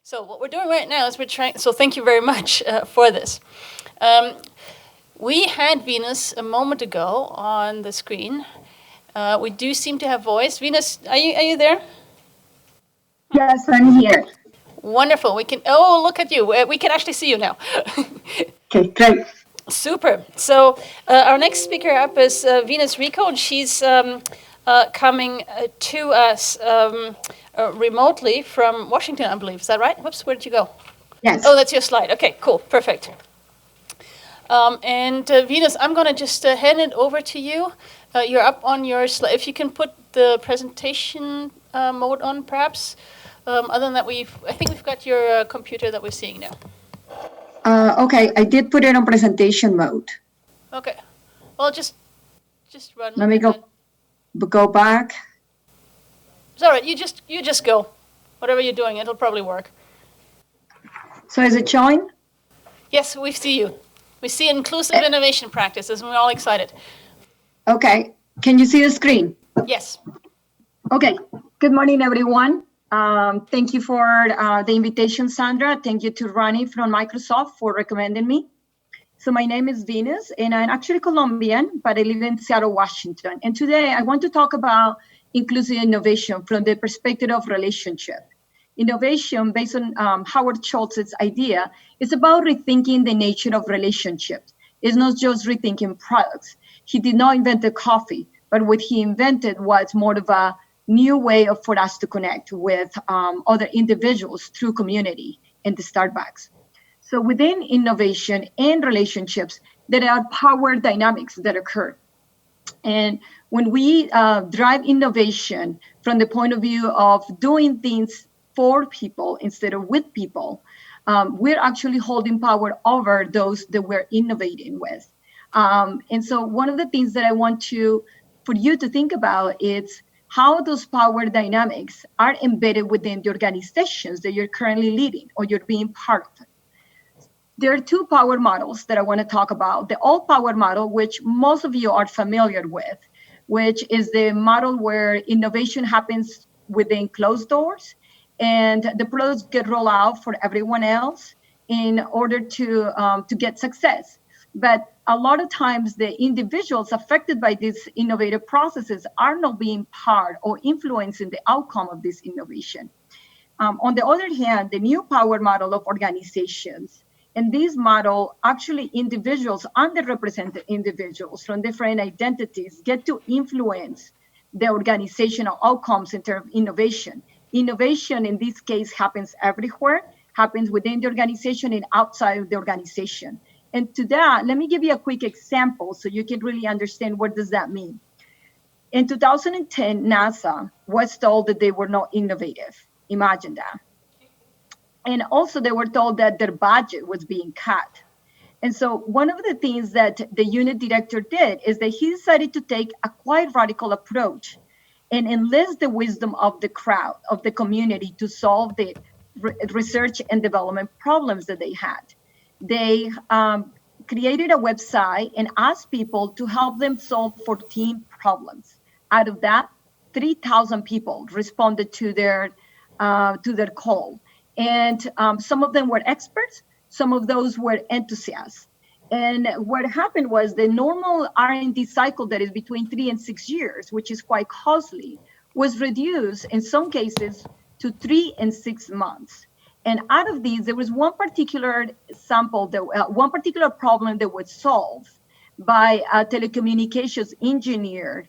So what we're doing right now is we're trying, so thank you very much for this. We had Venus a moment ago on the screen. We do seem to have voice. Venus, are you there? Yes, I'm here. Wonderful. We can, oh, look at you. We can actually see you now. Okay, great. Super. So our next speaker up is Venus Rekow, and she's coming to us remotely from Washington, I believe. Is that right? Whoops, where did you go? Yes. Oh, that's your slide. Okay, cool, perfect. And Venus, I'm going to just hand it over to you. You're up on your slide. If you can put the presentation mode on, perhaps. Other than that, I think we've got your computer that we're seeing now. Okay, I did put it on presentation mode. Okay. Well, just run. Let me go back. It's all right. You just go. Whatever you're doing, it'll probably work. So is it showing? Yes, we see you. We see inclusive innovation practices, and we're all excited. Okay. Can you see the screen? Yes. Okay. Good morning, everyone. Thank you for the invitation, Sandra. Thank you to Ronnie from Microsoft for recommending me. So my name is Venus, and I'm actually Colombian, but I live in Seattle, Washington. And today I want to talk about inclusive innovation from the perspective of relationship. Innovation, based on Howard Schultz's idea, is about rethinking the nature of relationships. It's not just rethinking products. He did not invent the coffee, but what he invented was more of a new way for us to connect with other individuals through community in the Starbucks. So within innovation and relationships, there are power dynamics that occur. And when we drive innovation from the point of view of doing things for people instead of with people, we're actually holding power over those that we're innovating with. And so one of the things that I want for you to think about is how those power dynamics are embedded within the organizations that you're currently leading or you're being part of. There are two power models that I want to talk about. The old power model, which most of you are familiar with, which is the model where innovation happens within closed doors and the products get rolled out for everyone else in order to get success. But a lot of times the individuals affected by these innovative processes are not being part or influencing the outcome of this innovation. On the other hand, the new power model of organizations, in this model, actually individuals, underrepresented individuals from different identities get to influence the organizational outcomes in terms of innovation. Innovation in this case happens everywhere, happens within the organization and outside of the organization. And to that, let me give you a quick example so you can really understand what does that mean. In 2010, NASA was told that they were not innovative. Imagine that. And also they were told that their budget was being cut. And so one of the things that the unit director did is that he decided to take a quite radical approach and enlist the wisdom of the crowd, of the community to solve the research and development problems that they had. They created a website and asked people to help them solve 14 problems. Out of that, 3,000 people responded to their call. And some of them were experts, some of those were enthusiasts. And what happened was the normal R&D cycle that is between 3 and 6 years, which is quite costly, was reduced in some cases to 3 and 6 months. And out of these, there was one particular sample, one particular problem that was solved by a telecommunications engineer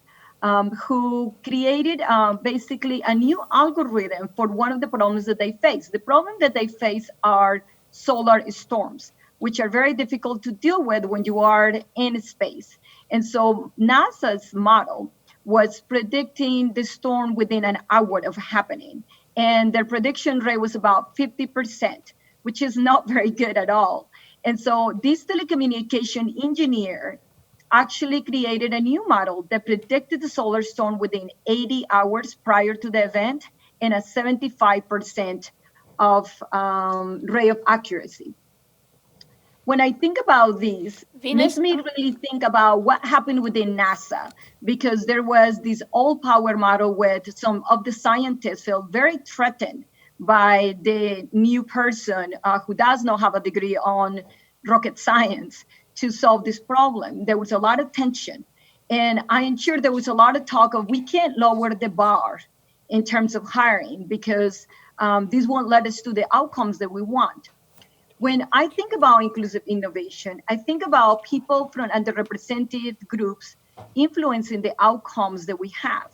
who created basically a new algorithm for one of the problems that they face. The problem that they face are solar storms, which are very difficult to deal with when you are in space. And so NASA's model was predicting the storm within an hour of happening. And their prediction rate was about 50%, which is not very good at all. And so this telecommunication engineer actually created a new model that predicted the solar storm within 80 hours prior to the event and a 75% of rate of accuracy. When I think about these, Venus, makes me really think about what happened within NASA, because there was this old power model with some of the scientists felt very threatened by the new person who does not have a degree on rocket science to solve this problem. There was a lot of tension. And I am sure there was a lot of talk of we can't lower the bar in terms of hiring because this won't let us to the outcomes that we want. When I think about inclusive innovation, I think about people from underrepresented groups influencing the outcomes that we have.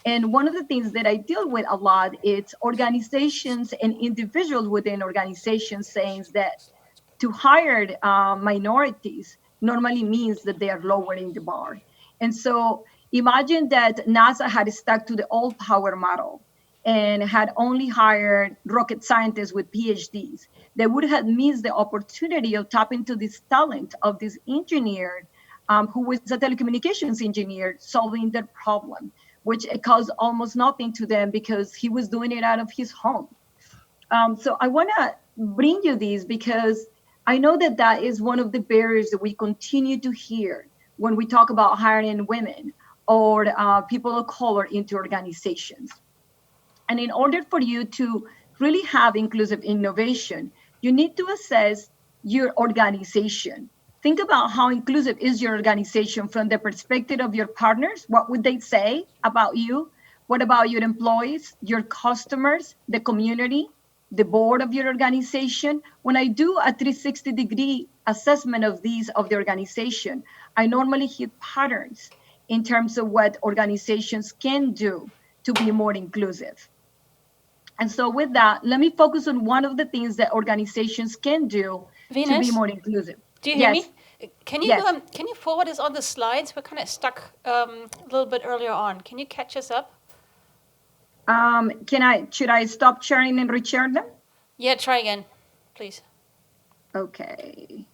And one of the things that I deal with a lot is organizations and individuals within organizations saying that to hire minorities normally means that they are lowering the bar. And so imagine that NASA had stuck to the old power model and had only hired rocket scientists with PhDs. They would have missed the opportunity of tapping into this talent of this engineer who was a telecommunications engineer solving their problem, which it caused almost nothing to them because he was doing it out of his home. So I want to bring you these because I know that that is one of the barriers that we continue to hear when we talk about hiring women or people of color into organizations. And in order for you to really have inclusive innovation, you need to assess your organization. Think about how inclusive is your organization from the perspective of your partners. What would they say about you? What about your employees, your customers, the community, the board of your organization? When I do a 360-degree assessment of these of the organization, I normally hit patterns in terms of what organizations can do to be more inclusive. And so with that, let me focus on one of the things that organizations can do to be more inclusive. Do you hear me? Can you forward us on the slides? We're kind of stuck a little bit earlier on. Can you catch us up? Should I stop sharing and reshare them? Yeah, try again, please. Okay.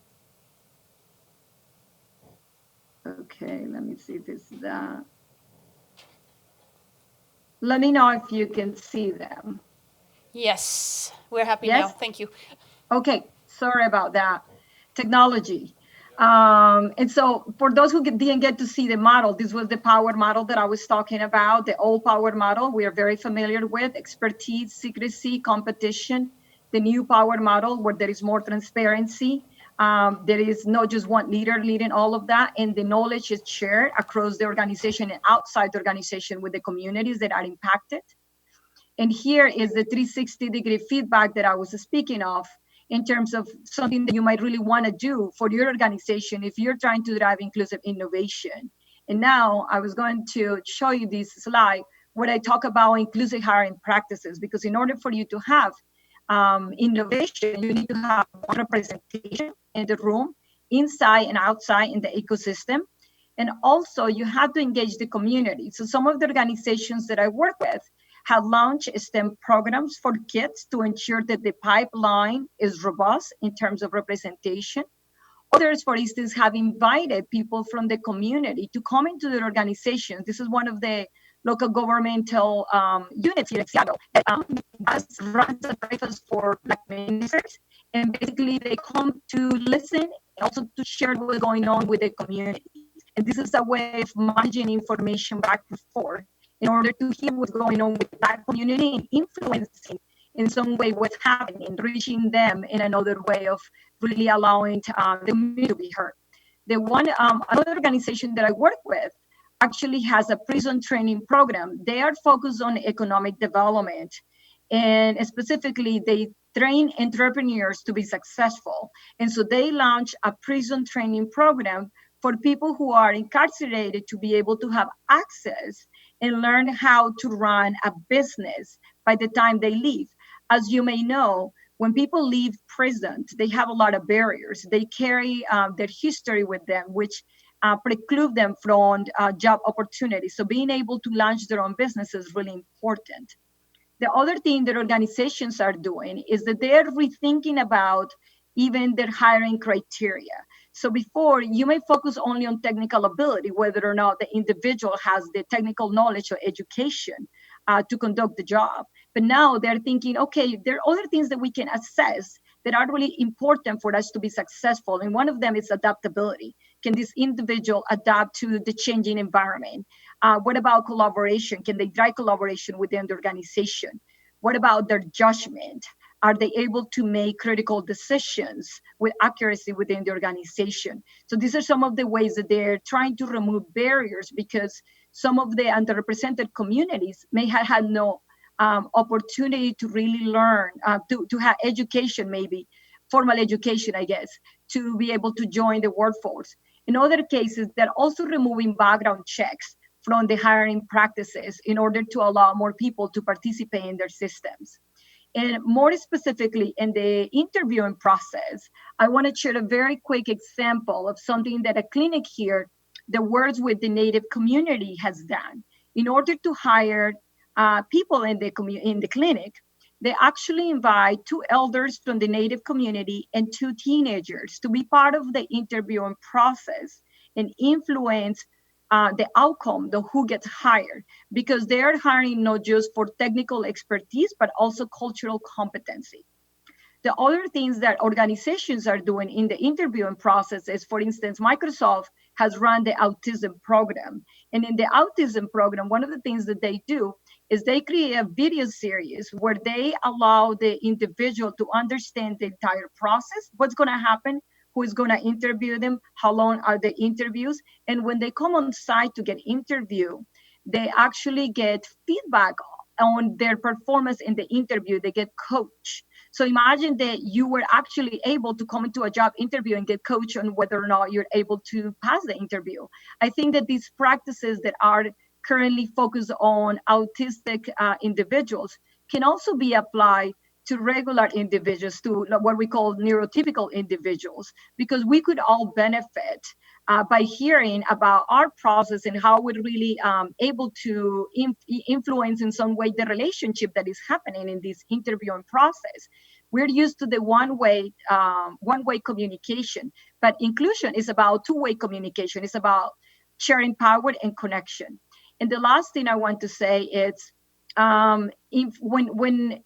Okay, let me see this. Let me know if you can see them. Yes, we're happy now. Thank you. Okay, sorry about that. Technology. And so for those who didn't get to see the model, this was the power model that I was talking about, the old power model we are very familiar with, expertise, secrecy, competition. The new power model where there is more transparency. There is not just one leader leading all of that, and the knowledge is shared across the organization and outside the organization with the communities that are impacted. And here is the 360-degree feedback that I was speaking of in terms of something that you might really want to do for your organization if you're trying to drive inclusive innovation. And now I was going to show you this slide where I talk about inclusive hiring practices, because in order for you to have innovation, you need to have representation in the room, inside and outside in the ecosystem. And also you have to engage the community. So some of the organizations that I work with have launched STEM programs for kids to ensure that the pipeline is robust in terms of representation. Others, for instance, have invited people from the community to come into their organizations. This is one of the local governmental units here in Seattle that runs a breakfast for Black ministers. And basically they come to listen, also to share what's going on with the community. And this is a way of managing information back and forth in order to hear what's going on with that community and influencing in some way what's happening, reaching them in another way of really allowing the community to be heard. Another organization that I work with actually has a prison training program. They are focused on economic development, and specifically they train entrepreneurs to be successful. And so they launch a prison training program for people who are incarcerated to be able to have access and learn how to run a business by the time they leave. As you may know, when people leave prison, they have a lot of barriers. They carry their history with them, which preclude them from job opportunities. So being able to launch their own business is really important. The other thing that organizations are doing is that they're rethinking about even their hiring criteria. So before, you may focus only on technical ability, whether or not the individual has the technical knowledge or education to conduct the job. But now they're thinking, okay, there are other things that we can assess that are really important for us to be successful. And one of them is adaptability. Can this individual adapt to the changing environment? What about collaboration? Can they drive collaboration within the organization? What about their judgment? Are they able to make critical decisions with accuracy within the organization? So these are some of the ways that they're trying to remove barriers, because some of the underrepresented communities may have had no opportunity to really learn, to have education, maybe formal education, I guess, to be able to join the workforce. In other cases, they're also removing background checks from the hiring practices in order to allow more people to participate in their systems. And more specifically, in the interviewing process, I want to share a very quick example of something that a clinic here that works with the Native community has done. In order to hire people in the clinic, they actually invite 2 elders from the Native community and 2 teenagers to be part of the interviewing process and influence the outcome, the who gets hired, because they're hiring not just for technical expertise, but also cultural competency. The other things that organizations are doing in the interviewing process is, for instance, Microsoft has run the autism program. And in the autism program, one of the things that they do is they create a video series where they allow the individual to understand the entire process, what's going to happen, who is going to interview them, how long are the interviews. And when they come on site to get interviewed, they actually get feedback on their performance in the interview. They get coached. So imagine that you were actually able to come into a job interview and get coached on whether or not you're able to pass the interview. I think that these practices that are currently focused on autistic individuals can also be applied to regular individuals, to what we call neurotypical individuals, because we could all benefit by hearing about our process and how we're really able to influence in some way the relationship that is happening in this interviewing process. We're used to the one-way communication, but inclusion is about two-way communication. It's about sharing power and connection. And the last thing I want to say is, when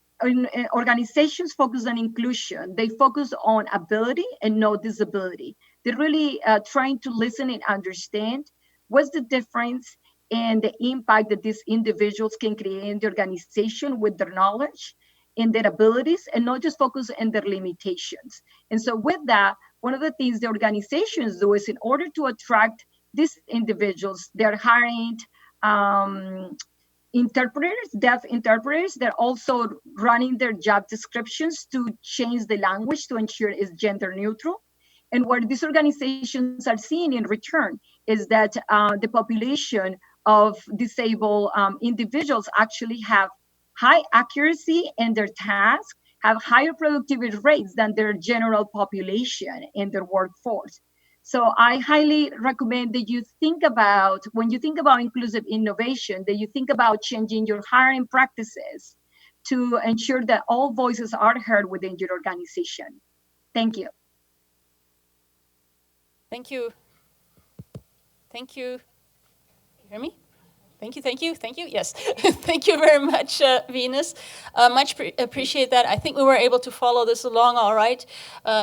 organizations focus on inclusion, they focus on ability and no disability. They're really trying to listen and understand what's the difference and the impact that these individuals can create in the organization with their knowledge and their abilities, and not just focus on their limitations. And so with that, one of the things the organizations do is, in order to attract these individuals, they're hiring interpreters, deaf interpreters. They're also running their job descriptions to change the language to ensure it's gender neutral. And what these organizations are seeing in return is that the population of disabled individuals actually have high accuracy in their tasks, have higher productivity rates than their general population in their workforce. So I highly recommend that you think about, when you think about inclusive innovation, that you think about changing your hiring practices to ensure that all voices are heard within your organization. Thank you. Thank you. Thank you. You hear me? Thank you, thank you, thank you. Yes, thank you very much, Venus. Much appreciate that. I think we were able to follow this along all right.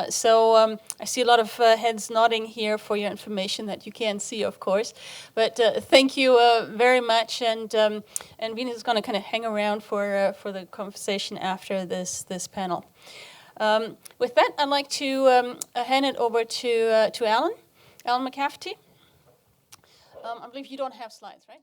So I see a lot of heads nodding here for your information that you can't see, of course. But thank you very much. And Venus is going to kind of hang around for the conversation after this panel. With that, I'd like to hand it over to Alan McCafferty. I believe you don't have slides, right?